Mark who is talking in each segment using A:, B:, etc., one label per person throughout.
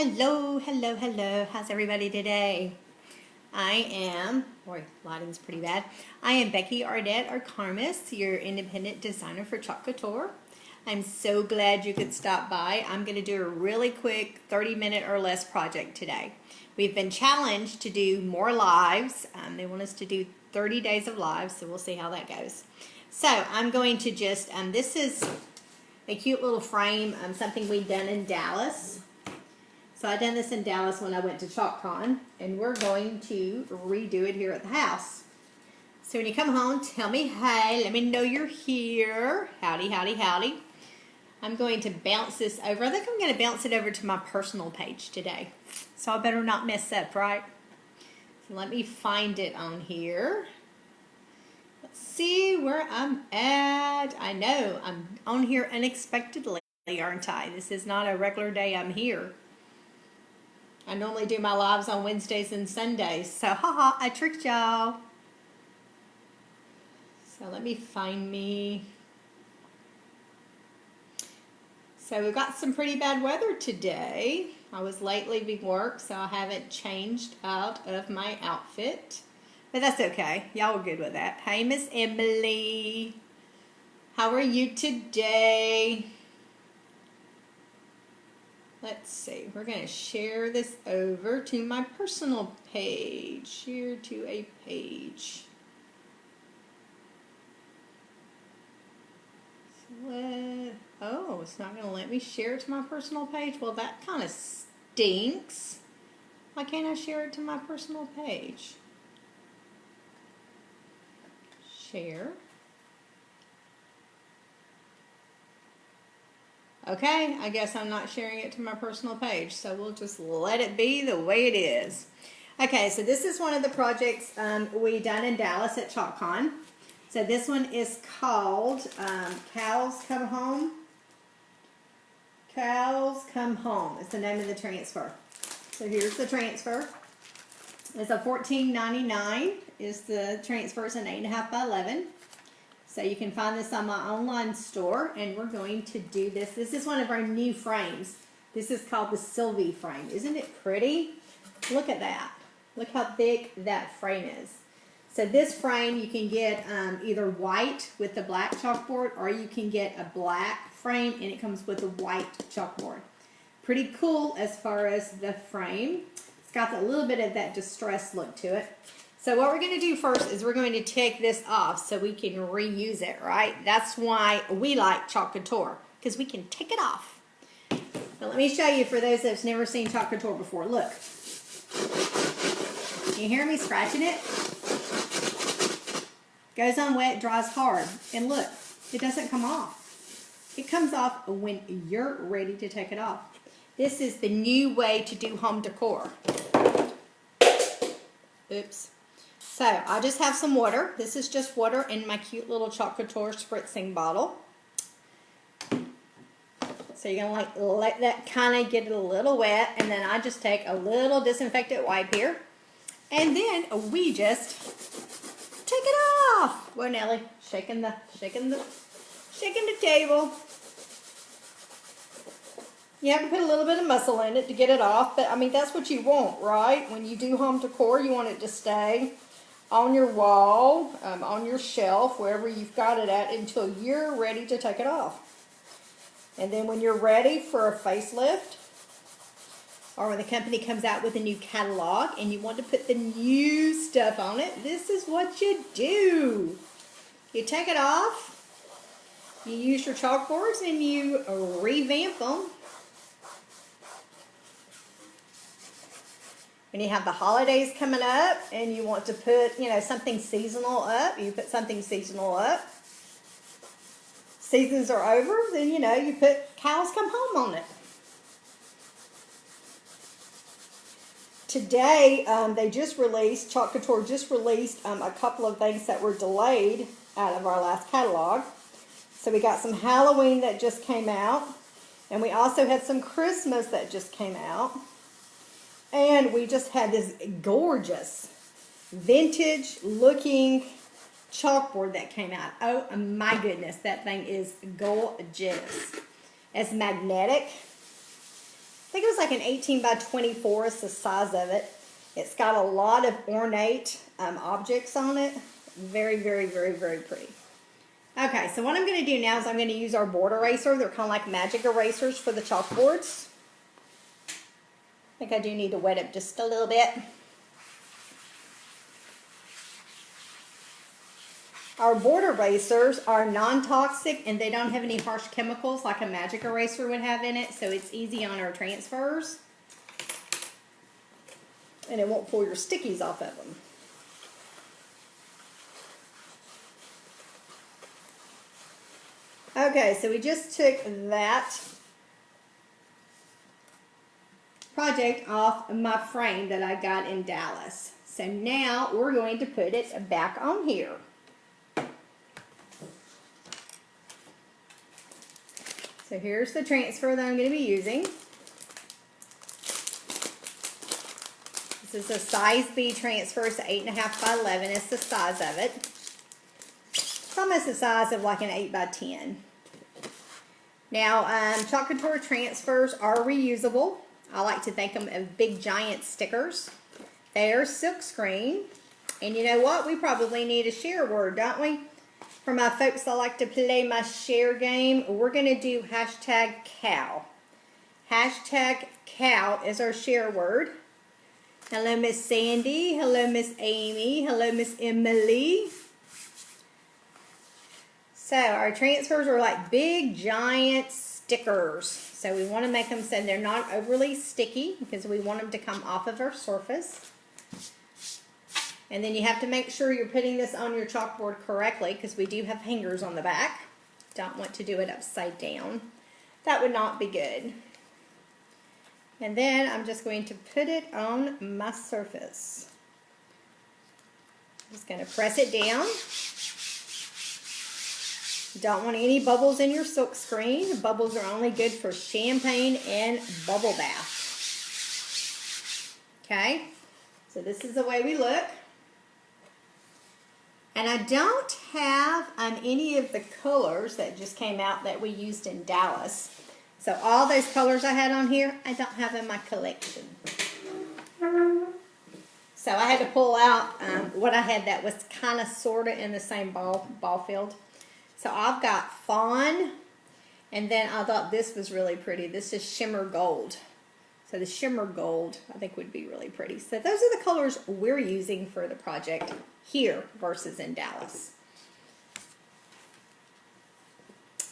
A: Hello, hello, hello. How's everybody today? Boy, lighting's pretty bad. I am Becky Ardette Arkarmis, your independent designer for Chalk Couture. I'm so glad you could stop by. I'm going to do a really quick 30-minute or less project today. We've been challenged to do more lives. They want us to do 30 days of lives, so we'll see how that goes. So I'm going to just, this is a cute little frame, something we've done in Dallas. So I done this in Dallas when I went to ChalkCon, and we're going to redo it here at the house. So when you come home, tell me hey, let me know you're here. Howdy, howdy, howdy. I'm going to bounce this over. I think I'm going to bounce it over to my personal page today. So I better not mess up, right? So let me find it on here. Let's see where I'm at. I know, I'm on here unexpectedly, aren't I? This is not a regular day I'm here. I normally do my lives on Wednesdays and Sundays. So, haha, I tricked y'all. So let me find me. So we've got some pretty bad weather today. I was late leaving work, so I haven't changed out of my outfit. But that's okay. Y'all were good with that. Hey, Miss Emily. How are you today? Let's see, we're going to share this over to my personal page. Share to a page. Oh, it's not going to let me share it to my personal page? Well, that kind of stinks. Why can't I share it to my personal page? Share. Okay, I guess I'm not sharing it to my personal page, so we'll just let it be the way it is. Okay, so this is one of the projects we done in Dallas at ChalkCon. So this one is called Cows Come Home. Cows Come Home is the name of the transfer. So here's the transfer. It's a $14.99 is the transfer. It's an 8.5 by 11. So you can find this on my online store, and we're going to do this. This is one of our new frames. This is called the Sylvie frame. Isn't it pretty? Look at that. Look how thick that frame is. So this frame you can get either white with the black chalkboard, or you can get a black frame and it comes with a white chalkboard. Pretty cool as far as the frame. It's got a little bit of that distressed look to it. So what we're going to do first is we're going to take this off so we can reuse it, right? That's why we like Chalk Couture, because we can take it off. Now let me show you for those that's never seen Chalk Couture before. Look. Can you hear me scratching it? Goes on wet, dries hard. And look, it doesn't come off. It comes off when you're ready to take it off. This is the new way to do home decor. Oops. So I just have some water. This is just water in my cute little Chalk Couture spritzing bottle. So you're going to let that kind of get a little wet, and then I just take a little disinfectant wipe here, and then we just take it off. Whoa, Nelly, shaking the table. You have to put a little bit of muscle in it to get it off, but I mean that's what you want, right? When you do home decor, you want it to stay on your wall, on your shelf, wherever you've got it at, until you're ready to take it off. And then when you're ready for a facelift, or when the company comes out with a new catalog and you want to put the new stuff on it, this is what you do. You take it off, you use your chalkboards, and you revamp them. When you have the holidays coming up and you want to put, something seasonal up, you put something seasonal up. Seasons are over, then, you put Cows Come Home on it. Today, Chalk Couture just released a couple of things that were delayed out of our last catalog. So we got some Halloween that just came out, and we also had some Christmas that just came out. And we just had this gorgeous vintage looking chalkboard that came out. Oh my goodness, that thing is gorgeous. It's magnetic. think it was like an 18 by 24 is the size of it. It's got a lot of ornate objects on it. Very, very, very, very pretty. Okay, so what I'm going to do now is I'm going to use our board eraser. They're kind of like magic erasers for the chalkboards. I think I do need to wet it just a little bit. Our board erasers are non-toxic and they don't have any harsh chemicals like a magic eraser would have in it, so it's easy on our transfers. And it won't pull your stickies off of them. Okay, so we just took that project off my frame that I got in Dallas. So now we're going to put it back on here. So here's the transfer that I'm going to be using. This is a size B transfer. It's 8.5 by 11 is the size of it. It's almost the size of like an 8 by 10. Now, Chalk Couture transfers are reusable. I like to think them of big giant stickers. They are silkscreen. And you know what? We probably need a share word, don't we? For my folks that like to play my share game, we're going to do hashtag cow. Hashtag cow is our share word. Hello, Miss Sandy. Hello, Miss Amy. Hello, Miss Emily. So our transfers are like big giant stickers. So we want to make them so they're not overly sticky because we want them to come off of our surface. And then you have to make sure you're putting this on your chalkboard correctly because we do have hangers on the back. Don't want to do it upside down. That would not be good. And then I'm just going to put it on my surface. I'm just going to press it down. Don't want any bubbles in your silk screen. Bubbles are only good for champagne and bubble bath. Okay, so this is the way we look. And I don't have any of the colors that just came out that we used in Dallas. So all those colors I had on here, I don't have in my collection. So I had to pull out what I had that was kind of sort of in the same ball field. So I've got fawn, and then I thought this was really pretty. This is shimmer gold. So the shimmer gold I think would be really pretty. So those are the colors we're using for the project here versus in Dallas.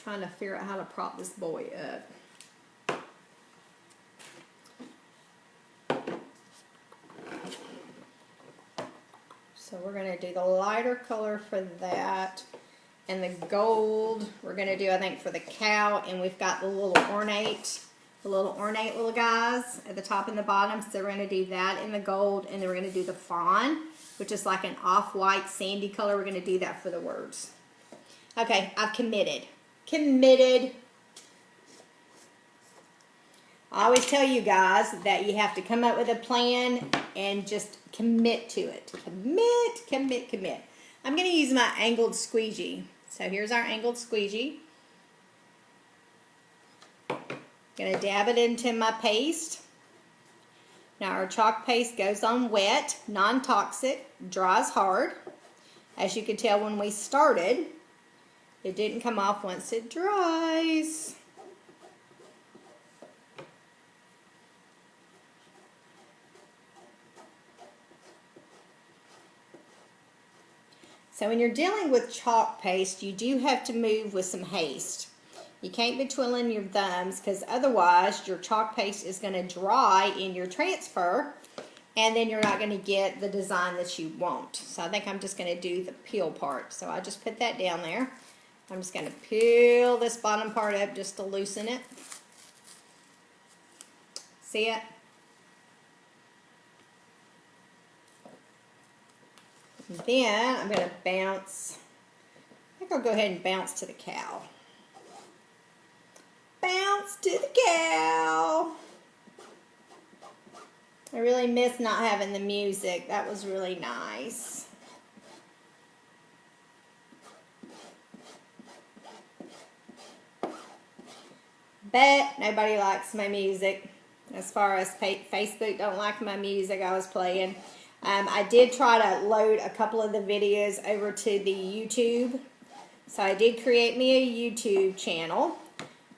A: Trying to figure out how to prop this boy up. So we're going to do the lighter color for that. And the gold we're going to do, I think, for the cow. And we've got the little ornate little guys at the top and the bottom. So we're going to do that in the gold. And then we're going to do the fawn, which is like an off-white sandy color. We're going to do that for the words. Okay, I've committed. Committed. I always tell you guys that you have to come up with a plan and just commit to it. Commit, commit, commit. I'm going to use my angled squeegee. So here's our angled squeegee. Going to dab it into my paste. Now our chalk paste goes on wet, non-toxic, dries hard. As you can tell when we started, it didn't come off once it dries. So when you're dealing with chalk paste, you do have to move with some haste. You can't be twiddling your thumbs because otherwise your chalk paste is going to dry in your transfer and then you're not going to get the design that you want. So I think I'm just going to do the peel part. So I just put that down there. I'm just going to peel this bottom part up just to loosen it. See it? And then I'm going to bounce. I think I'll go ahead and bounce to the cow. Bounce to the cow. I really miss not having the music. That was really nice. But nobody likes my music. as far as Facebook don't like my music I was playing. I did try to load a couple of the videos over to the YouTube. So I did create me a YouTube channel.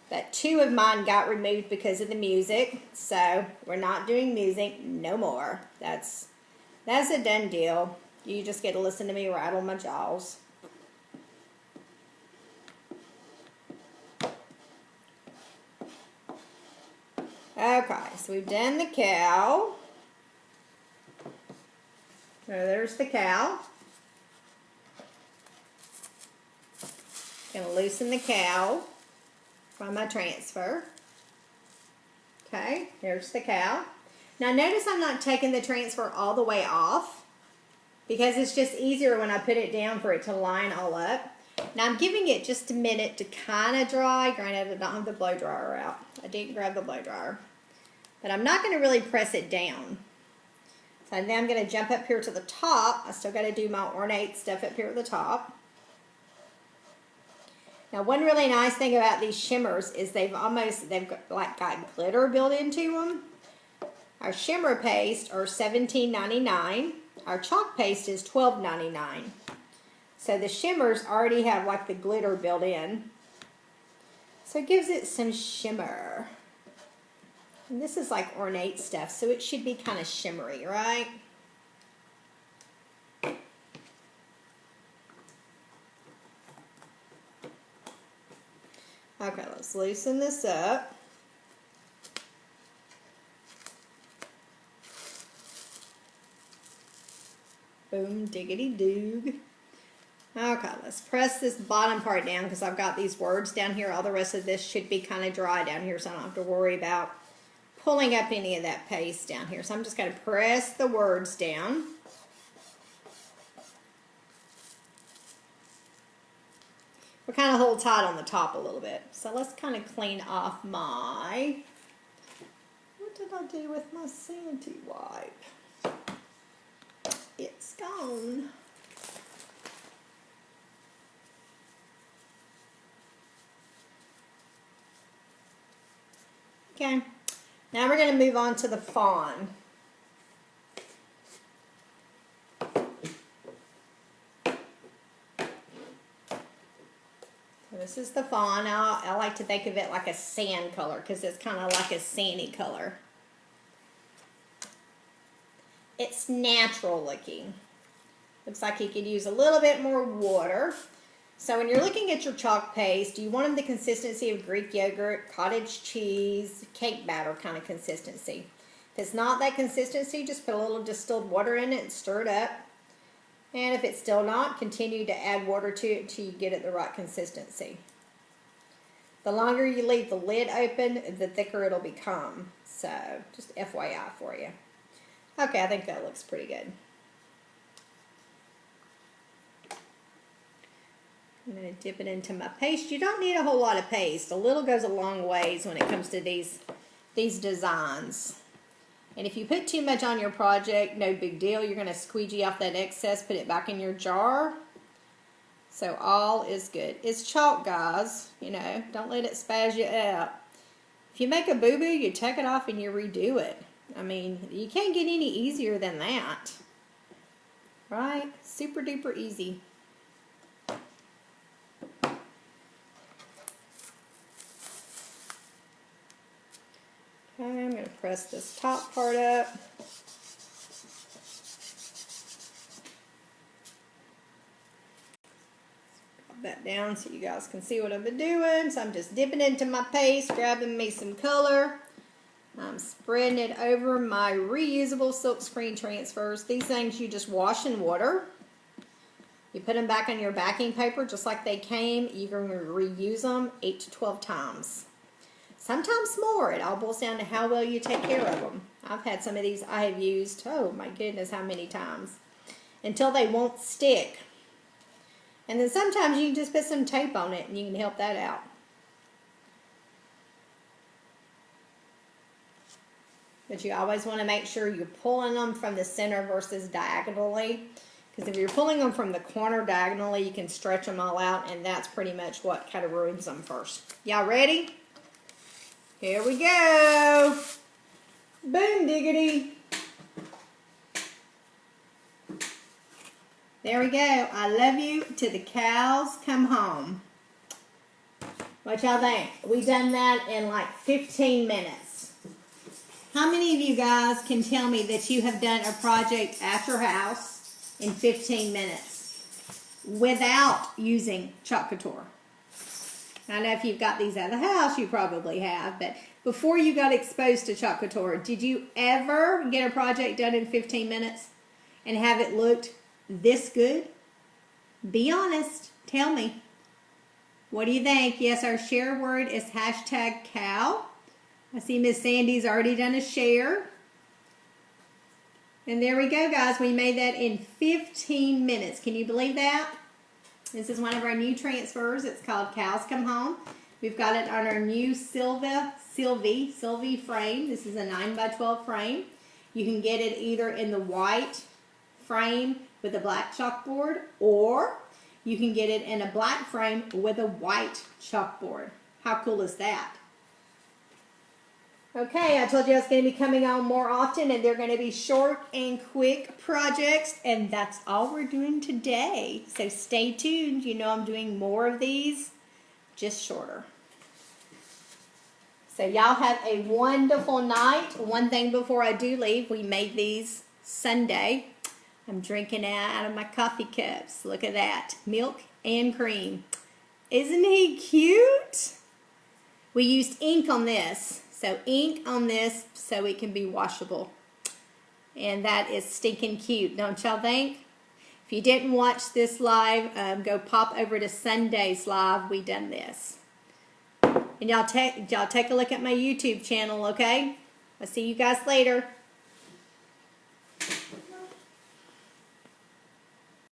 A: But 2 of mine got removed because of the music. So we're not doing music no more. That's a done deal. You just get to listen to me rattle my jaws. Okay, so we've done the cow. So there's the cow. Gonna loosen the cow from my transfer. Okay, there's the cow. Now notice I'm not taking the transfer all the way off because it's just easier when I put it down for it to line all up. Now I'm giving it just a minute to kind of dry. Granted, I don't have the blow dryer out. I didn't grab the blow dryer. But I'm not going to really press it down. So then I'm going to jump up here to the top. I still got to do my ornate stuff up here at the top. Now one really nice thing about these shimmers is they've got glitter built into them. Our shimmer paste are $17.99. Our chalk paste is $12.99. So the shimmers already have like the glitter built in. So it gives it some shimmer. And this is like ornate stuff, so it should be kind of shimmery, right? Okay, let's loosen this up. Boom, diggity doog. Okay, let's press this bottom part down because I've got these words down here. All the rest of this should be kind of dry down here, so I don't have to worry about pulling up any of that paste down here. So I'm just going to press the words down. We're kind of hold tight on the top a little bit. So let's kind of clean off my, what did I do with my Sandy wipe? It's gone. Okay. Now we're going to move on to the fawn. So this is the fawn. I like to think of it like a sand color because it's kind of like a sandy color. It's natural looking. Looks like you could use a little bit more water. So when you're looking at your chalk paste, you want them the consistency of Greek yogurt, cottage cheese, cake batter kind of consistency. If it's not that consistency, just put a little distilled water in it and stir it up. And if it's still not, continue to add water to it until you get it the right consistency. The longer you leave the lid open, the thicker it'll become. So just FYI for you. Okay, I think that looks pretty good. I'm going to dip it into my paste. You don't need a whole lot of paste. A little goes a long ways when it comes to these designs. And if you put too much on your project, no big deal. You're going to squeegee off that excess, put it back in your jar. So all is good. It's chalk, guys. You know, don't let it spaz you out. If you make a boo-boo, you take it off and you redo it. I mean, you can't get any easier than that. Right? Super duper easy. Okay, I'm going to press this top part up. Drop that down so you guys can see what I've been doing. So I'm just dipping into my paste, grabbing me some color. I'm spreading it over my reusable silk screen transfers. These things you just wash in water. You put them back on your backing paper just like they came. You can reuse them 8 to 12 times. Sometimes more. It all boils down to how well you take care of them. I've had some of these I have used, oh my goodness, how many times. Until they won't stick. And then sometimes you can just put some tape on it and you can help that out. But you always want to make sure you're pulling them from the center versus diagonally. Because if you're pulling them from the corner diagonally, you can stretch them all out. And that's pretty much what kind of ruins them first. Y'all ready? Here we go. Boom diggity. There we go. I love you till the cows come home. What y'all think? We done that in like 15 minutes. How many of you guys can tell me that you have done a project at your house in 15 minutes without using Chalk Couture? I know if you've got these at the house, you probably have, but before you got exposed to Chalk Couture, did you ever get a project done in 15 minutes and have it looked this good? Be honest. Tell me. What do you think? Yes, our share word is #cow. I see Miss Sandy's already done a share. And there we go, guys. We made that in 15 minutes. Can you believe that? This is one of our new transfers. It's called Cows Come Home. We've got it on our new Sylvie frame. This is a 9x12 frame. You can get it either in the white frame with a black chalkboard, or you can get it in a black frame with a white chalkboard. How cool is that? Okay, I told you I was going to be coming on more often, and they're going to be short and quick projects, and that's all we're doing today. So stay tuned. You know I'm doing more of these, just shorter. So y'all have a wonderful night. One thing before I do leave, we made these Sunday. I'm drinking out of my coffee cups. Look at that. Milk and cream. Isn't he cute? We used ink on this. So ink on this so it can be washable. And that is stinking cute, don't y'all think? If you didn't watch this live, go pop over to Sunday's live. We done this. And y'all take a look at my YouTube channel, okay? I'll see you guys later.